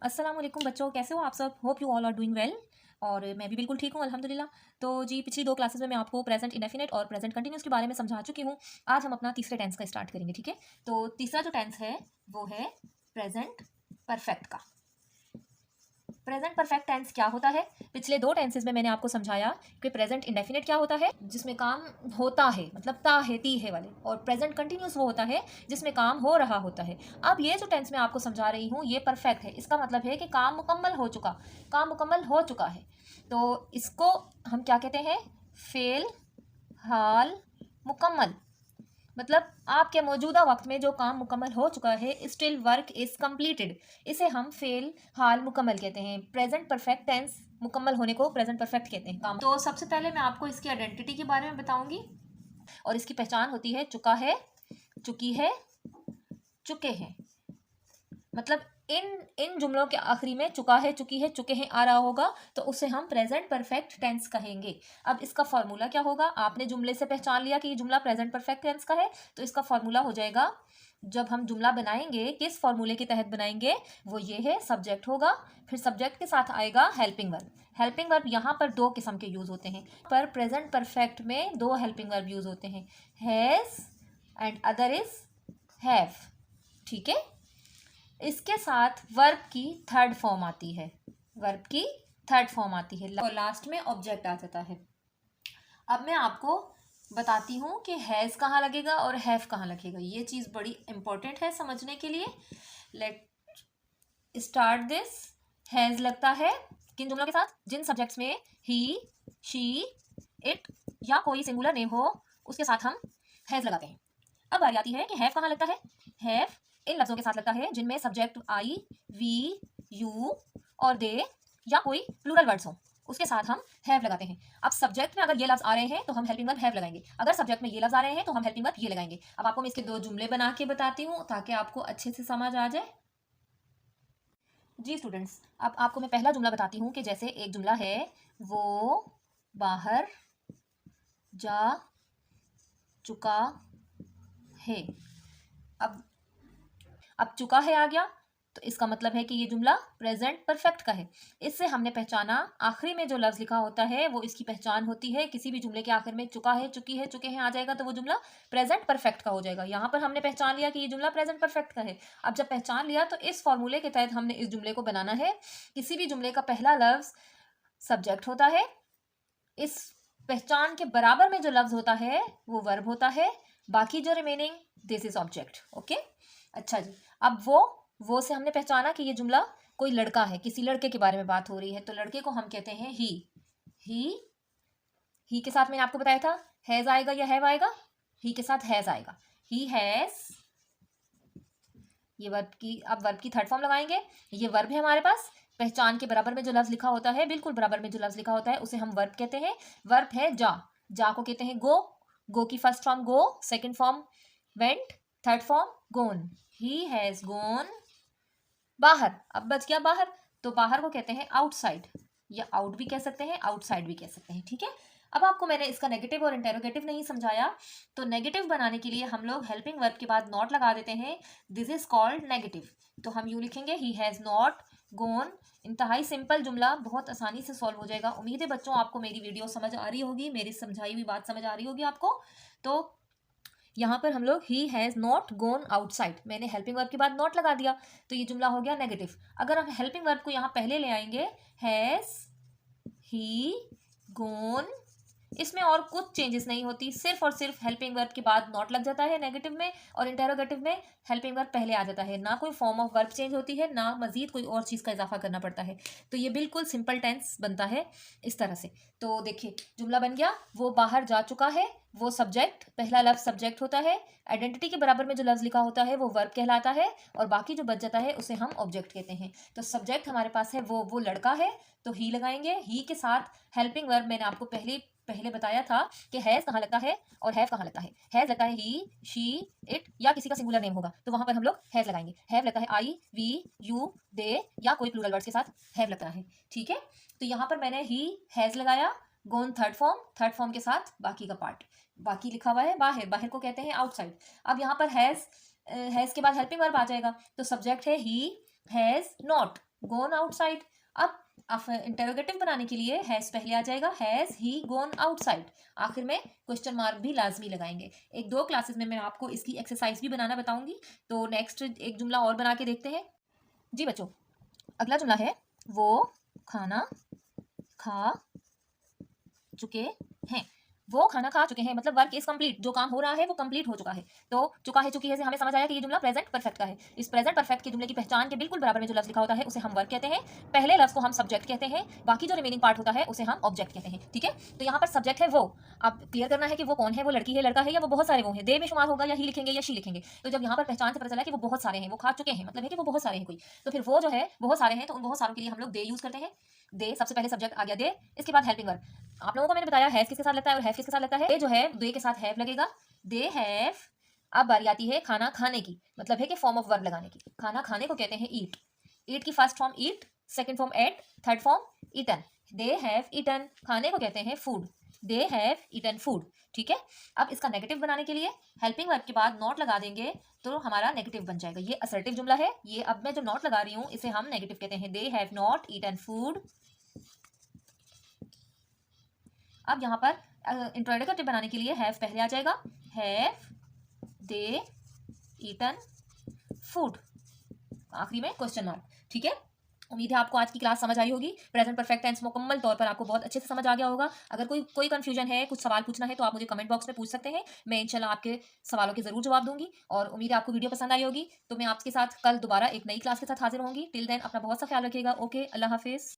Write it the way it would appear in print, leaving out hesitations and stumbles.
अस्सलाम वालेकुम बच्चों, कैसे हो आप सब? Hope you all are doing well. और मैं भी बिल्कुल ठीक हूँ अल्हम्दुलिल्लाह। तो जी पिछली 2 क्लासेस में मैं आपको प्रेजेंट इंडेफिनिट और प्रेजेंट कंटिन्यूस के बारे में समझा चुकी हूँ। आज हम अपना तीसरे टेंस का स्टार्ट करेंगे, ठीक है? तो तीसरा जो टेंस है वो है प्रेजेंट परफेक्ट का। प्रेजेंट परफेक्ट टेंस क्या होता है? पिछले 2 टेंसेस में मैंने आपको समझाया कि प्रेजेंट इंडेफिनिट क्या होता है, जिसमें काम होता है, मतलब ता है, ती है वाले, और प्रेजेंट कंटिन्यूस वो होता है जिसमें काम हो रहा होता है। अब ये जो टेंस मैं आपको समझा रही हूँ ये परफेक्ट है। इसका मतलब है कि काम मुकम्मल हो चुका, काम मुकम्मल हो चुका है। तो इसको हम क्या कहते हैं? फेल हाल मुकम्मल। मतलब आपके मौजूदा वक्त में जो काम मुकम्मल हो चुका है, स्टिल वर्क इज कंप्लीटेड, इसे हम फेल हाल मुकम्मल कहते हैं। प्रेजेंट परफेक्ट टेंस मुकम्मल होने को प्रेजेंट परफेक्ट कहते हैं। काम तो सबसे पहले मैं आपको इसकी आइडेंटिटी के बारे में बताऊंगी, और इसकी पहचान होती है चुका है, चुकी है, चुके हैं। मतलब इन इन जुमलों के आखिरी में चुका है, चुकी है, चुके हैं आ रहा होगा, तो उसे हम प्रेजेंट परफेक्ट टेंस कहेंगे। अब इसका फॉर्मूला क्या होगा? आपने जुमले से पहचान लिया कि ये जुमला प्रेजेंट परफेक्ट टेंस का है, तो इसका फॉर्मूला हो जाएगा, जब हम जुमला बनाएंगे किस फॉर्मूले के तहत बनाएंगे, वो ये है, सब्जेक्ट होगा, फिर सब्जेक्ट के साथ आएगा हेल्पिंग वर्ब। हेल्पिंग वर्ब यहाँ पर 2 किस्म के यूज होते हैं। पर प्रेजेंट परफेक्ट में 2 हेल्पिंग वर्ब यूज होते हैं, has and other is have, ठीक है? इसके साथ वर्ब की थर्ड फॉर्म आती है, वर्ब की थर्ड फॉर्म आती है, और लास्ट में ऑब्जेक्ट आ जाता है। अब मैं आपको बताती हूँ कि हैज़ कहाँ लगेगा और हैव कहाँ लगेगा। ये चीज़ बड़ी इंपॉर्टेंट है समझने के लिए। Let start this. हैज़ लगता है किन जुमलों के साथ? जिन सब्जेक्ट्स में ही, शी, इट या कोई सिंगुलर नेम हो, उसके साथ हम हैज़ लगाते हैं। अब बारी आती है कि हैव कहाँ लगता है। हैव इन लफ्जों के साथ लगता है जिनमें सब्जेक्ट आई, वी, यू और दे या कोई प्लूरल वर्ड्स हो, उसके साथ हम हैव लगाते हैं। अब सब्जेक्ट में अगर ये लफ्ज आ रहे हैं तो हम हेल्पिंग वर्ब हैव लगाएंगे, अगर सब्जेक्ट में ये लफ्ज आ रहे हैं तो हम हेल्पिंग वर्ब ये लगाएंगे। अब आपको मैं इसके 2 जुमले बना के बताती हूँ ताकि आपको अच्छे से समझ आ जाए। जी स्टूडेंट्स, अब आपको मैं पहला जुमला बताती हूँ कि जैसे एक जुमला है, वो बाहर जा चुका है। अब चुका है आ गया, तो इसका मतलब है कि ये जुमला प्रेजेंट परफेक्ट का है। इससे हमने पहचाना आखिरी में जो लफ्ज लिखा होता है वो इसकी पहचान होती है। किसी भी जुमले के आखिर में चुका है, चुकी है, चुके हैं आ जाएगा तो वो जुमला प्रेजेंट परफेक्ट का हो जाएगा। यहाँ पर हमने पहचान लिया कि ये जुमला प्रेजेंट परफेक्ट का है। अब जब पहचान लिया तो इस फॉर्मूले के तहत हमने इस जुमले को बनाना है। किसी भी जुमले का पहला लफ्ज सब्जेक्ट होता है, इस पहचान के बराबर में जो लफ्ज होता है वो वर्ब होता है, बाकी जो remaining this is object. Okay, अच्छा जी। अब वो से हमने पहचाना कि ये जुमला कोई लड़का है, किसी लड़के के बारे में बात हो रही है, तो लड़के को हम कहते हैं ही। ही के साथ मैंने आपको बताया था हैज आएगा या हैव आएगा। ही के साथ हैज आएगा, ही हैज। ये वर्ब की, अब वर्ब की थर्ड फॉर्म लगाएंगे। ये वर्ब है हमारे पास, पहचान के बराबर में जो लफ्ज लिखा होता है, बिल्कुल बराबर में जो लफ्ज लिखा होता है उसे हम वर्ब कहते हैं। वर्ब है जा, जा को कहते हैं गो, गो की first form go, second form went, third form gone. He has gone बाहर। अब बच गया बाहर, तो बाहर को कहते हैं आउटसाइड, या आउट भी कह सकते हैं, आउटसाइड भी कह सकते हैं, ठीक है? अब आपको मैंने इसका नेगेटिव और इंटेरोगेटिव नहीं समझाया, तो नेगेटिव बनाने के लिए हम लोग हेल्पिंग वर्ब के बाद नॉट लगा देते हैं। This is called negative. तो हम यूं लिखेंगे, ही हैज नॉट गोन। इंतहाई सिंपल जुमला, बहुत आसानी से सॉल्व हो जाएगा। उम्मीद है बच्चों आपको मेरी वीडियो समझ आ रही होगी, मेरी समझाई हुई बात समझ आ रही होगी आपको। तो यहाँ पर हम लोग he has not gone outside, मैंने हेल्पिंग वर्ब के बाद नॉट लगा दिया, तो ये जुमला हो गया नेगेटिव। अगर हम हेल्पिंग वर्ब को यहाँ पहले ले आएंगे, हैज़ ही गोन, इसमें और कुछ चेंजेस नहीं होती, सिर्फ और सिर्फ हेल्पिंग वर्ब के बाद नॉट लग जाता है नेगेटिव में, और इंटेरोगेटिव में हेल्पिंग वर्ब पहले आ जाता है। ना कोई फॉर्म ऑफ वर्ब चेंज होती है, ना मजीद कोई और चीज़ का इजाफा करना पड़ता है। तो ये बिल्कुल सिंपल टेंस बनता है इस तरह से। तो देखिए जुमला बन गया, वो बाहर जा चुका है। वो सब्जेक्ट, पहला लफ्ज सब्जेक्ट होता है, आइडेंटिटी के बराबर में जो लफ्ज लिखा होता है वो वर्ब कहलाता है, और बाकी जो बच जाता है उसे हम ऑब्जेक्ट कहते हैं। तो सब्जेक्ट हमारे पास है वो लड़का है, तो ही लगाएंगे। ही के साथ हेल्पिंग वर्ब मैंने आपको पहले बताया था कि हैज कहाँ लगता है और हैव कहाँ लगता है। हैज लगता है ही, शी, इट या किसी का सिंगुलर नेम होगा तो वहां पर हम लोग हैज लगाएंगे। हैव लगता है आई, वी, यू, दे या कोई प्लूरल वर्ड्स के साथ हैव लगता है, ठीक है? तो यहाँ पर मैंने ही हैज लगाया, गोन थर्ड फॉर्म के साथ बाकी का पार्ट, बाकी लिखा हुआ है बाहर, बाहर को कहते हैं आउटसाइड। अब यहाँ पर हैज के बाद हेल्पिंग वर्ब आ जाएगा, तो सब्जेक्ट है he has not gone outside. अब इंटेरोगेटिव बनाने के लिए हैज पहले आ जाएगा, हैज ही गॉन आउटसाइड। आखिर में क्वेश्चन मार्क भी लाजमी लगाएंगे। एक दो क्लासेस में मैं आपको इसकी एक्सरसाइज भी बनाना बताऊंगी। तो नेक्स्ट एक जुमला और बना के देखते हैं। जी बच्चों, अगला जुमला है, वो खाना खा चुके हैं। वो खाना खा चुके हैं मतलब वर्क इज कंप्लीट, जो काम हो रहा है वो कंप्लीट हो चुका है। तो चुका है चुकी है से हमें समझ आया कि ये जुमला प्रेजेंट परफेक्ट का है। इस प्रेजेंट परफेक्ट के जुमले की पहचान के बिल्कुल बराबर में जो लफ्ज लिखा होता है उसे हम वर्क कहते हैं। पहले लफ्ज को हम सब्जेक्ट कहते हैं, बाकी जो रिमेनिंग पार्ट होता है उसे हम ऑब्जेक्ट कहते हैं। ठीक है, तो यहाँ पर सब्जेक्ट है वो। अब क्लियर करना है कि वो कौन है, वो लड़की है, लड़का है, या वो बहुत सारे वो हैं। दे में शुमार होगा या ही लिखेंगे या शी लिखेंगे। तो जब यहाँ पर पहचान से पता चला कि वो बहुत सारे हैं, वो खा चुके हैं, मतलब है कि वो बहुत सारे हैं कोई, तो फिर वो जो है बहुत सारे हैं, तो उन बहुत सारों के लिए हम लोग दे यूज करते हैं। दे, सबसे पहले सब्जेक्ट आ गया दे, इसके बाद हेल्पिंग वर्ब। आप लोगों को मैंने बताया हैव किसके साथ लगता है और हैव किसके साथ लगता है। ये जो है दे के साथ हैव लगेगा, दे हैव। अब बारी आती है खाना खाने की, मतलब है कि फॉर्म ऑफ वर्ब लगाने की। खाना खाने को कहते हैं ईट। ईट की first form eat, second form ate, third form eaten. They have eaten, खाने को कहते हैं food. They have eaten food. ठीक है, अब इसका नेगेटिव बनाने के लिए हेल्पिंग वर्ब के बाद नॉट लगा देंगे तो हमारा नेगेटिव बन जाएगा। ये असर्टिव जुमला है, ये अब मैं जो नॉट लगा रही हूँ इसे हम नेगेटिव कहते हैं। They have not eaten food. अब यहाँ पर इंट्रोडक्टिव बनाने के लिए हैव पहले आ जाएगा, हैव दे ईटन फूड, आखिरी में क्वेश्चन मार्क। ठीक है, उम्मीद है आपको आज की क्लास समझ आई होगी। प्रेजेंट परफेक्ट टेंस मुकम्मल तौर पर आपको बहुत अच्छे से समझ आ गया होगा। अगर कोई कंफ्यूजन है, कुछ सवाल पूछना है तो आप मुझे कमेंट बॉक्स में पूछ सकते हैं। मैं इंशाल्लाह आपके सवालों के जरूर जवाब दूंगी। और उम्मीद है आपको वीडियो पसंद आई होगी। तो मैं आपके साथ कल दोबारा एक नई क्लास के साथ हाजिर होंगी। टिल देन अपना बहुत सा ख्याल रखिएगा। ओके, अल्लाह हाफिज।